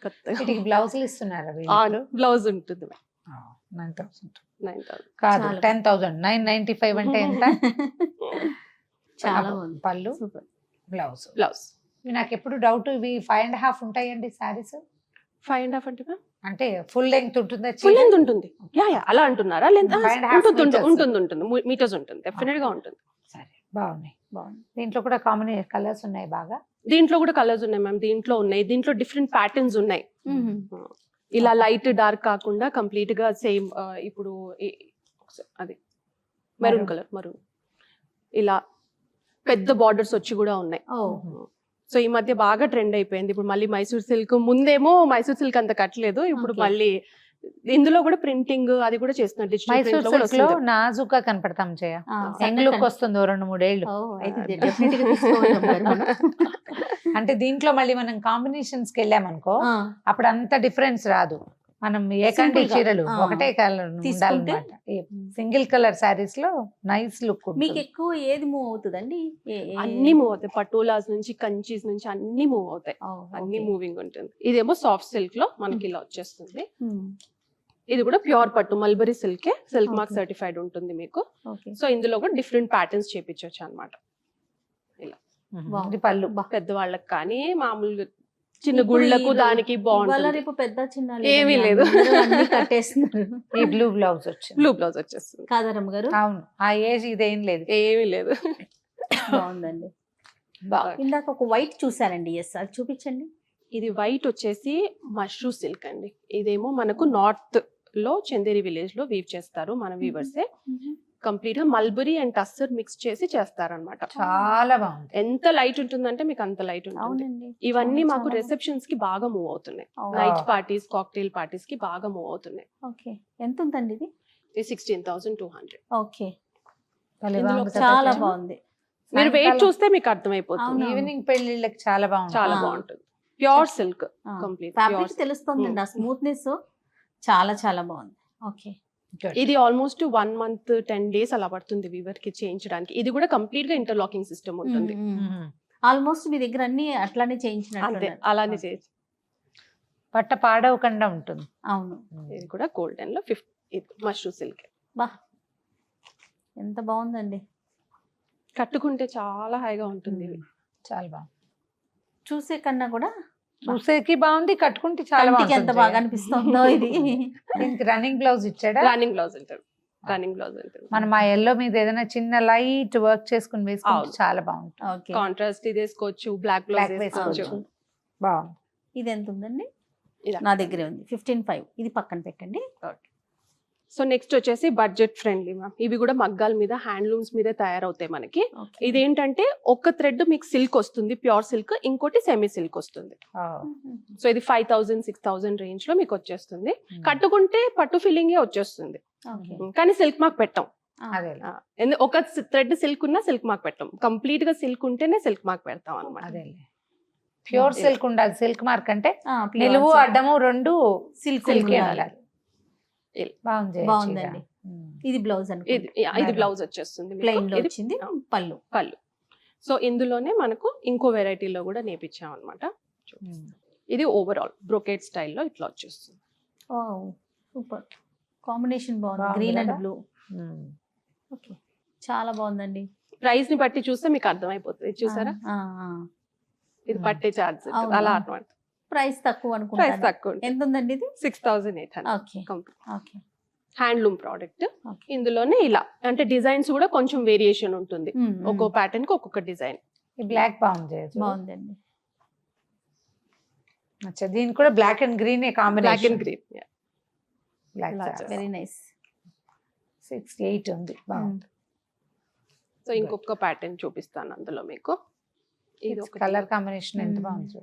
కొత్తగా బ్లౌజులు ఇస్తున్నారు. బ్లౌజ్ ఉంటుంది. 9,000 9,000 కాదు, చాలా. 10,000. 995 అంటే ఎంత? చాలా బాగుంది. పళ్ళు, సూపర్. బ్లౌజ్. బ్లౌజ్. ఇవి నాకు ఎప్పుడు డౌట్, ఇవి 5.5 ఉంటాయండి సారీస్? 5.5 అంటే అంటే ఫుల్ లెంగ్త్ ఉంటుందా? ఫుల్ లెంత్ ఉంటుంది. యా అలా అంటున్నారా? లెంత్ 5.5 ఉంటుంది. మీటర్స్ ఉంటుంది, డెఫినెట్ గా ఉంటుంది. సరే, బాగున్నాయి. దీంట్లో కూడా కాంబినేషన్ కలర్స్ ఉన్నాయి బాగా. దీంట్లో కూడా కలర్స్ ఉన్నాయి మ్యామ్. దీంట్లో ఉన్నాయి. దీంట్లో డిఫరెంట్ ప్యాటర్న్స్ ఉన్నాయి. ఇలా లైట్ డార్క్ కాకుండా కంప్లీట్ గా సేమ్. ఇప్పుడు అది మెరూన్ కలర్, మరూన్ ఇలా పెద్ద బార్డర్స్ వచ్చి కూడా ఉన్నాయి. సో ఈ మధ్య బాగా ట్రెండ్ అయిపోయింది. ఇప్పుడు మళ్ళీ మైసూర్ సిల్క్, ముందేమో మైసూర్ సిల్క్ అంత కట్టలేదు, ఇప్పుడు మళ్ళీ ఇందులో కూడా ప్రింటింగ్ అది కూడా చేస్తున్నారు. డిజిటల్ మైసూర్ సిల్క్ లో నాజుగా కనపడతాం చేయ, యంగ్ లుక్ వస్తుంది 2-3 ఏళ్ళు. అంటే దీంట్లో మళ్ళీ మనం కాంబినేషన్స్ కి వెళ్ళామనుకో అప్పుడు అంత డిఫరెన్స్ రాదు. మనం ఏకంటి చీరలు ఒకటే కలర్ ఉండాలన్నమాట. సింగిల్ కలర్ సారీస్ లో నైస్ లుక్. మీకు ఎక్కువ ఏది మూవ్ అవుతుందండి? అన్ని మూవ్ అవుతాయి, పటోలాస్ నుంచి కంచీస్ నుంచి అన్ని మూవ్ అవుతాయి, అన్ని మూవింగ్ ఉంటుంది. ఇదేమో సాఫ్ట్ సిల్క్ లో మనకి ఇలా వచ్చేస్తుంది. ఇది కూడా ప్యూర్ పట్టు మల్బరీ సిల్కే, సిల్క్ మార్క్ సర్టిఫైడ్ ఉంటుంది మీకు. సో ఇందులో కూడా డిఫరెంట్ ప్యాటర్న్స్ చేపించవచ్చు అనమాట. ఇలా పళ్ళు పెద్దవాళ్ళకి కానీ మామూలుగా చిన్న గుళ్ళకు దానికి బాగుంటుంది. రేపు పెద్ద చిన్న ఏమీ లేదు, కట్టేస్తున్నారు. ఈ బ్లూ బ్లౌజ్ వచ్చింది, బ్లూ బ్లౌజ్ వచ్చేస్తుంది. కాదరమ్మ గారు? అవును, ఆ ఏజ్ ఇదేం లేదు, ఏమీ లేదు. బాగుందండి. ఇందాక ఒక వైట్ చూసానండి, ఎస్ అది చూపించండి. ఇది వైట్ వచ్చేసి మష్రూ సిల్క్ అండి. ఇదేమో మనకు నార్త్ లో చందేరి విలేజ్ లో వీవ్ చేస్తారు మన వీవర్సే. కంప్లీట్ గా మల్బరీ అండ్ టస్సర్ మిక్స్ చేసి చేస్తారనమాట. చాలా బాగుంది. ఎంత లైట్ ఉంటుందంటే మీకు అంత లైట్ ఉంటుంది. ఇవన్నీ మాకు రిసెప్షన్స్ కి బాగా మూవ్ అవుతున్నాయి. నైట్ పార్టీస్, కాక్టైల్ పార్టీస్ కి బాగా మూవ్ అవుతున్నాయి. ఓకే, ఎంత ఉందండి ఇది? 16,200. ఓకే, చాలా బాగుంది. మీరు వెయిట్ చూస్తే మీకు అర్థమైపోతుంది. ఈవినింగ్ పెళ్లిళ్ళకి చాలా బాగుంది, చాలా బాగుంటుంది. ప్యూర్ సిల్క్ కంప్లీట్ ఫ్యాబ్రిక్ తెలుస్తుంది, ఆ స్మూత్నెస్ చాలా చాలా బాగుంది. ఓకే, ఇది ఆల్మోస్ట్ 1 month 10 days అలా పడుతుంది వీవర్ కి చేయించడానికి. ఇది కూడా కంప్లీట్ గా ఇంటర్లాకింగ్ సిస్టమ్ ఉంటుంది. ఆల్మోస్ట్ మీ దగ్గర అన్ని అట్లానే చేయించినట్టు, అలానే చేయొచ్చు, పట్ట పాడవకుండా ఉంటుంది. అవును, ఇది కూడా గోల్డెన్ లో 50 మష్రూ సిల్క్. బా ఎంత బాగుందండి, కట్టుకుంటే చాలా హాయిగా ఉంటుంది. ఇది చాలా బాగుంది, చూసే కన్నా కూడా చూసేకి బాగుంది, కట్టుకుంటే చాలా బాగుంది. ఎంత బాగా అనిపిస్తుందో ఇది. దీనికి రన్నింగ్ బ్లౌజ్ ఇచ్చాడా? రన్నింగ్ బ్లౌజ్ ఉంటుంది, రన్నింగ్ బ్లౌజ్ ఉంటుంది. మనం ఆ ఎల్లో మీద ఏదైనా చిన్న లైట్ వర్క్ చేసుకుని వేసుకుంటే చాలా బాగుంటుంది. కాంట్రాస్ట్ ఇది వేసుకోవచ్చు, బ్లాక్ బ్లౌజ్ వేసుకోవచ్చు. బాగుంది. ఇది ఎంత ఉందండి? నా దగ్గరే ఉంది 15,500. ఇది పక్కన పెట్టండి. సో నెక్స్ట్ వచ్చేసి బడ్జెట్ ఫ్రెండ్లీ మ్యామ్. ఇవి కూడా మగ్గాల మీద, హ్యాండ్లూమ్స్ మీద తయారవుతాయి మనకి. ఇదేంటంటే ఒక థ్రెడ్ మీకు సిల్క్ వస్తుంది, ప్యూర్ సిల్క్, ఇంకోటి సెమీ సిల్క్ వస్తుంది. సో ఇది 5,000 6,000 రేంజ్ లో మీకు వచ్చేస్తుంది. కట్టుకుంటే పట్టు ఫీలింగ్ వచ్చేస్తుంది, కానీ సిల్క్ మార్క్ పెట్టాం. ఒక థ్రెడ్ సిల్క్ ఉన్నా సిల్క్ మార్క్ పెట్టాం, కంప్లీట్ గా సిల్క్ ఉంటేనే సిల్క్ మార్క్ పెడతాం అనమాట. ప్యూర్ సిల్క్ ఉండాలి. సిల్క్ మార్క్ అంటే నిలువు అడ్డము రెండు సిల్క్ ఉండాలి. బాగుందండి. ఇది బ్లౌజ్ అండి, ఇది బ్లౌజ్ వచ్చేస్తుంది ప్లెయిన్ లో వచ్చింది, పళ్ళు. సో ఇందులోనే మనకు ఇంకో వెరైటీలో కూడా నేర్పించాం అనమాట. ఇది ఓవరాల్ బ్రోకేడ్ స్టైల్లో ఇట్లా వచ్చేస్తుంది. సూపర్ కాంబినేషన్, బాగుంది, గ్రీన్ అండ్ బ్లూ. ఓకే, చాలా బాగుందండి. ప్రైస్ ని బట్టి చూస్తే మీకు అర్థమైపోతుంది. చూసారా, ఇది పట్టే చార్జ్ అలా అన్నమాట. ప్రైస్ తక్కువ అనుకుంటా. ప్రైస్ తక్కువ. ఎంత ఉందండి ఇది? 6,800. Handloom product. ఇందులోనే ఇలా అంటే డిజైన్స్ కూడా కొంచెం వేరియేషన్ ఉంటుంది, ఒక్కో ప్యాటర్న్ కి ఒక్కొక్క డిజైన్. బ్లాక్ బాగుందండి. దీని కూడా black and green combination. Black and green, very nice. 68 ఉంది, బాగుంది. సో ఇంకొక ప్యాటర్న్ చూపిస్తాను అందులో మీకు. ఇది కలర్ కాంబినేషన్ ఎంత బాగుంది.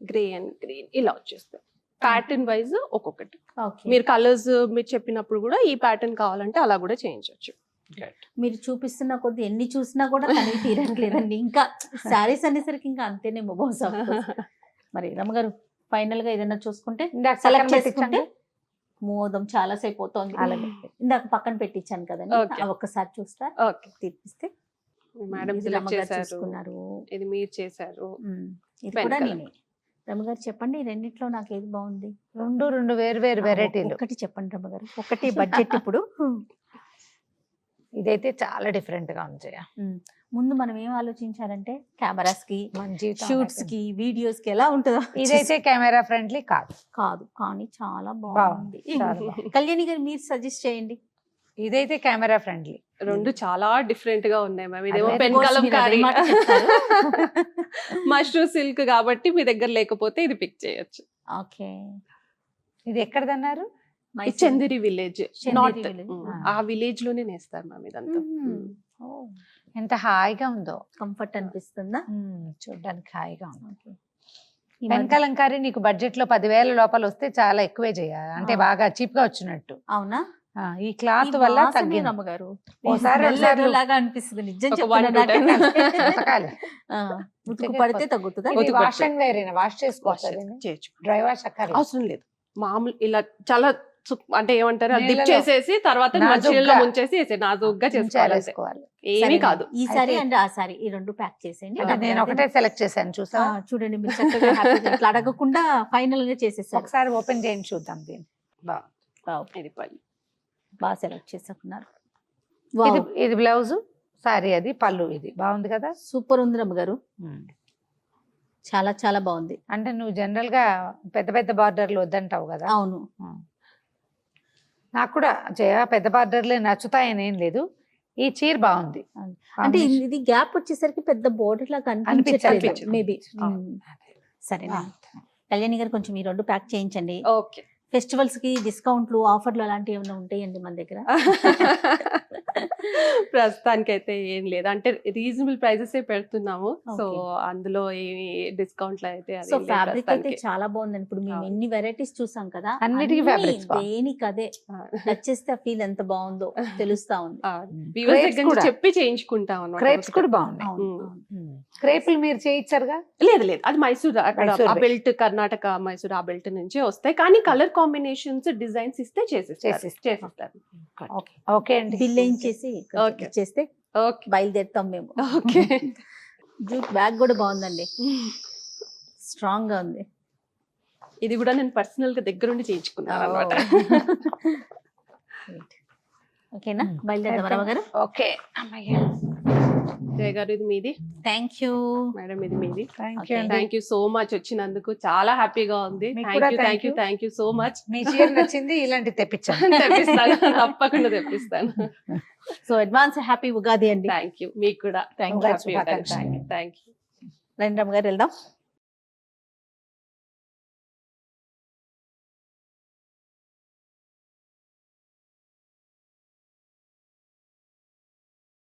గ్రే అండ్ గ్రీన్ ఇలా వచ్చేస్తాయి. ప్యాటర్న్ వైజ్ ఒక్కొక్కటి. మీరు కలర్స్ మీరు చెప్పినప్పుడు కూడా ఈ ప్యాటర్న్ కావాలంటే అలా కూడా చేయించవచ్చు. మీరు చూపిస్తున్న కొద్ది ఎన్ని చూసినా కూడా కనివి తీరట్లేదండి. ఇంకా శారీస్ అనేసరికి ఇంకా అంతేనేమో బహుశా. మరి రమ్మగారు ఫైనల్ గా ఏదైనా చూసుకుంటే సెలెక్ట్ చేసుకుంటే మోదం చాలా సేపు అవుతుంది. అలాగే ఇందాక పక్కన పెట్టించాను కదండి, ఒక్కసారి చూస్తా తీర్పిస్తే. మేడం చూసుకున్నారు, ఇది మీరు చేశారు, ఇది కూడా నేనే. రమ్మగారు చెప్పండి, రెండిట్లో నాకు ఏది బాగుంది? రెండు వేరు వేరు వెరైటీలు. ఒకటి చెప్పండి రమ్మగారు, ఒకటి బడ్జెట్. ఇప్పుడు ఇదైతే చాలా డిఫరెంట్ గా ఉంది. ముందు మనం ఏం ఆలోచించాలంటే కెమెరాస్ కి, షూట్స్ కి, వీడియోస్ కి ఎలా ఉంటుందో. ఇదైతే కెమెరా ఫ్రెండ్లీ కాదు కానీ చాలా బాగుంది. కళ్యాణి గారు మీరు సజెస్ట్ చేయండి. ఇదైతే కెమెరా ఫ్రెండ్లీ. రెండు చాలా డిఫరెంట్ గా ఉన్నాయి మ్యామ్. ఇదేమో పెన్ కలంకారీ, మష్రూ సిల్క్ కాబట్టి మీ దగ్గర లేకపోతే ఇది పిక్ చేయొచ్చు. ఓకే, ఇది ఎక్కడదన్నారు? Chanderi village Chanderi north village. ఆ విలేజ్ లోనే నేస్తారు మ్యామ్ ఇదంతా. ఎంత హాయిగా ఉందో. కంఫర్ట్ అనిపిస్తుందా? చూడడానికి హాయిగా ఉంది. ఈ పెన్ మధ్య- కలంకారీ నీకు బడ్జెట్ లో 10,000 లోపల వస్తే చాలా ఎక్కువే చేయాలి, అంటే బాగా చీప్ గా వచ్చినట్టు. అవునా? ఈ క్లాత్ ఈ వల్ల వాసనే తగ్గింది. రమ్మగారు ఓసారి smell ఒకసారి ఏదోలాగా అనిపిస్తుంది నిజం ఒక చెప్తున్నా 1 to 10 నాకే. ఉతకాలి. ఆ, ఉతుకు పడితే తగ్గుతుందా? ఇది ఉతుకు వాష్ పడితే. అండ్ వేర్ వాష్ చేసుకోవచ్చు. చేయొచ్చు, డ్రై వాష్ అక్కర్లేదు. అవసరం లేదు. మామూలు ఇలా చాలా అంటే ఏమంటారు డిప్ నీళ్ళలో చేసేసి తర్వాత నాజూగ్గా మంచినీళ్ళలో ముంచేసి నాజుగ్గా చేసుకోవాలి అంతే. చేసుకోవాలి. ఏమీ సరే, కాదు. ఈ సారీ అయితే- అండ్ ఆ సారీ ఈ రెండు ప్యాక్ చేసేయండి. అంటే నేను ఒకటే సెలెక్ట్ చేశాను, చూసా. చూడండి మీరు చక్కగా హ్యాపీగా ఇట్లా అడగకుండా ఫైనల్ గా చేసేసారు. ఒకసారి ఓపెన్ చేయండి చూద్దాం దీన్ని. ఇది పల్లి. బాగా సెలెక్ట్ చేసుకున్నారు. ఇది బ్లౌజ్, సారీ అది పళ్ళు. ఇది బాగుంది కదా. సూపర్ ఉంది రమ్మగారు, చాలా చాలా బాగుంది. అంటే నువ్వు జనరల్ గా పెద్ద పెద్ద బార్డర్లు వద్దంటావు కదా. అవును, నాకు కూడా పెద్ద బార్డర్లే నచ్చుతాయని ఏం లేదు. ఈ చీర బాగుంది. అంటే ఇది గ్యాప్ వచ్చేసరికి పెద్ద బోర్డర్ లాగా అనిపించట్లేదు అనిపించదు. మేబీ. అవును. సరే కళ్యాణి గారు కొంచెం ఈ రెండు ప్యాక్ చేయించండి. ఓకే. ఫెస్టివల్స్ కి డిస్కౌంట్లు ఆఫర్లు అలాంటివి ఏమైనా ఉంటాయండి మన దగ్గర? ప్రస్తుతానికి అయితే ఏం లేదు, అంటే రీజనబుల్ ప్రైజెస్ పెడుతున్నాము. So Okay. అందులో ఏమి డిస్కౌంట్లు అయితే అది సో లేదు ఫ్యాబ్రిక్ అయితే ప్రస్తుతానికి. చాలా బాగుందండి. ఇప్పుడు మేము అవును. ఎన్ని వెరైటీస్ చూసాం కదా, అన్నిటికీ అన్నీ fabrics బాగుంది. దేనికి అదే నచ్చేస్తే ఆ ఫీల్ ఎంత బాగుందో తెలుస్తా ఉంది. Viewers Crepes దగ్గర నుంచి కూడా. చెప్పి చేయించుకుంటాం అన్నమాట. క్రేప్స్ కూడా బాగున్నాయి. అవును, ఉమ్. అవును. క్రేపులు మీరు చేయించారుగా. లేదు లేదు, అది మైసూర్ అక్కడ మైసూర్ ఆ బెల్ట్, కర్ణాటక మైసూర్ ఆ బెల్ట్ నుంచే వస్తాయి. కానీ కలర్ కాంబినేషన్స్ డిజైన్స్ ఇస్తే చేసిస్తారు. ఓకే, ఓకే అండి. బిల్ చేసి Okay. చేస్తే ఓకే బయలుదేరుతాం మేము. ఓకే. జూట్ బ్యాగ్ కూడా బాగుందండి, స్ట్రాంగ్ గా ఉంది. ఇది కూడా నేను పర్సనల్ గా దగ్గరుండి చేయించుకున్నాను అనమాట. ఓకేనా, బయలుదేరదాం రమ్మగారు. ఓకే అమ్మయ్య. జయ గారు ఇది మీది, థ్యాంక్ యూ మేడం ఇది మీది. Thank Okay. యూ అండి. థ్యాంక్ యూ సో మచ్ వచ్చినందుకు, చాలా హ్యాపీగా ఉంది. మీకు థ్యాంక్ కూడా you thank thank you you. Thank you so much. మీ చీర నచ్చింది, ఇలాంటి తెప్పించాను. తెప్పిస్తాను, తప్పకుండా తెప్పిస్తాను. సో అడ్వాన్స్ హ్యాపీ ఉగాది అండి. థ్యాంక్ యూ, మీకు కూడా Thank you. ఉగాది శుభాకాంక్షలు. Thank you. రండి రమ్మగారు వెళ్దాం.